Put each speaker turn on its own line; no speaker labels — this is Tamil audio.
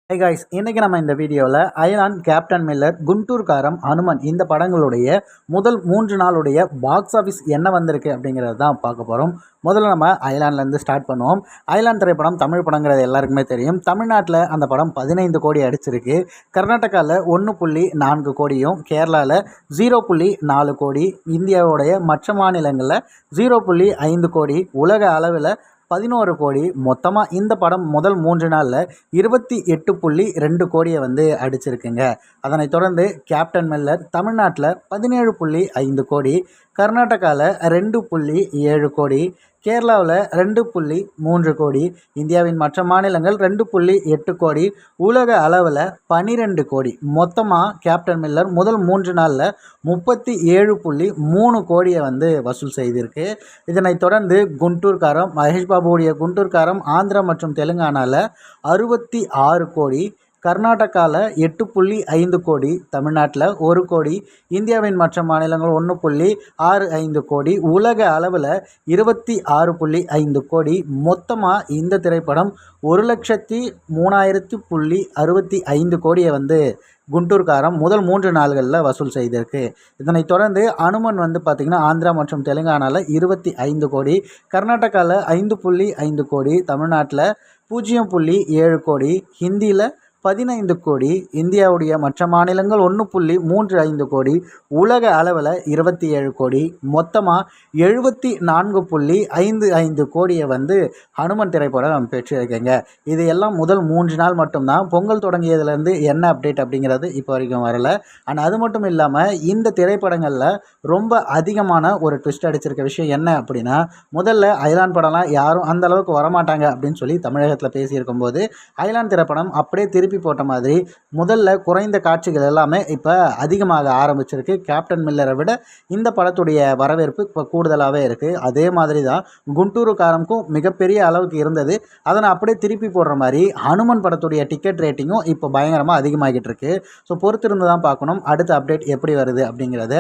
ஹே காய்ஸ், இன்றைக்கி நம்ம இந்த வீடியோவில் அயலான், கேப்டன் மில்லர், குண்டூர் காரம், அனுமன் இந்த படங்களுடைய முதல் 3 நாளுடைய பாக்ஸ் ஆஃபீஸ் என்ன வந்திருக்கு அப்படிங்கிறது தான் பார்க்க போகிறோம். முதல்ல நம்ம அயலான்லேருந்து ஸ்டார்ட் பண்ணுவோம். அயலான் திரைப்படம் தமிழ் படங்கிறது எல்லாருக்குமே தெரியும். தமிழ்நாட்டில் அந்த படம் 15 கோடி அடிச்சிருக்கு. கர்நாடகாவில் 1.4 கோடியும், கேரளாவில் 0.4 கோடி, இந்தியாவுடைய மற்ற மாநிலங்களில் 0.5 கோடி, உலக அளவில் 11 கோடி. மொத்தமாக இந்த படம் முதல் 3 நாளில் 28.2 கோடியை அடிச்சிருக்குங்க. அதனைத் தொடர்ந்து கேப்டன் மில்லர் தமிழ்நாட்டில் 17.5 கோடி, கர்நாடகாவில் 2.7 கோடி, கேரளாவில் 2.3 கோடி, இந்தியாவின் மற்ற மாநிலங்கள் 2.8 கோடி, உலக அளவில் 12 கோடி. மொத்தமாக கேப்டன் மில்லர் முதல் 3 நாளில் 37.3 கோடியை வசூல் செய்திருக்கு. இதனைத் தொடர்ந்து குண்டூர் காரம், மகேஷ் பாபுவுடைய குண்டூர் காரம் ஆந்திரா மற்றும் தெலுங்கானாவில் 66 கோடி, கர்நாடகாவில் 8.5 கோடி, தமிழ்நாட்டில் 1 கோடி, இந்தியாவின் மற்ற மாநிலங்கள் 1.65 கோடி, உலக அளவில் 26.5 கோடி. மொத்தமாக இந்த திரைப்படம் 1,03,065 கோடியை குண்டூர் காரம் முதல் 3 நாள்களில் வசூல் செய்திருக்கு. இதனைத் தொடர்ந்து அனுமன் பார்த்திங்கன்னா ஆந்திரா மற்றும் தெலுங்கானாவில் 25 கோடி, கர்நாடகாவில் 5.5 கோடி, தமிழ்நாட்டில் 0.7 கோடி, ஹிந்தியில் 15 கோடி, இந்தியாவுடைய மற்ற மாநிலங்கள் 1.35 கோடி, உலக அளவில் 27 கோடி. மொத்தமாக 74.55 கோடியை ஹனுமன் திரைப்படம் பெற்றிருக்குங்க. இது எல்லாம் முதல் 3 நாள் மட்டும்தான். பொங்கல் தொடங்கியதுலேருந்து என்ன அப்டேட் அப்படிங்கிறது இப்போ வரைக்கும் வரல. அண்ட் அது மட்டும் இல்லாமல் இந்த திரைப்படங்களில் ரொம்ப அதிகமான ஒரு ட்விஸ்ட் அடிச்சிருக்க விஷயம் என்ன அப்படின்னா, முதல்ல அயலான் படம்லாம் யாரும் அந்த அளவுக்கு வரமாட்டாங்க அப்படின்னு சொல்லி தமிழகத்தில் பேசியிருக்கும்போது, அயலான் திரைப்படம் அப்படியே திருப்பி போட்ட மாதிரி முதல்ல குறைந்த காட்சிகள் எல்லாமே இப்போ அதிகமாக ஆரம்பிச்சிருக்கு. கேப்டன் மில்லரை விட இந்த படத்துடைய வரவேற்பு இப்போ கூடுதலாகவே இருக்குது. அதே மாதிரி தான் குண்டூர் காரமுக்கும் மிகப்பெரிய அளவுக்கு இருந்தது. அதனை அப்படியே திருப்பி போடுற மாதிரி ஹனுமன் படத்துடைய டிக்கெட் ரேட்டிங்கும் இப்போ பயங்கரமாக அதிகமாகிட்டு இருக்கு. ஸோ பொறுத்திருந்து தான் பார்க்கணும் அடுத்த அப்டேட் எப்படி வருது அப்படிங்கிறது.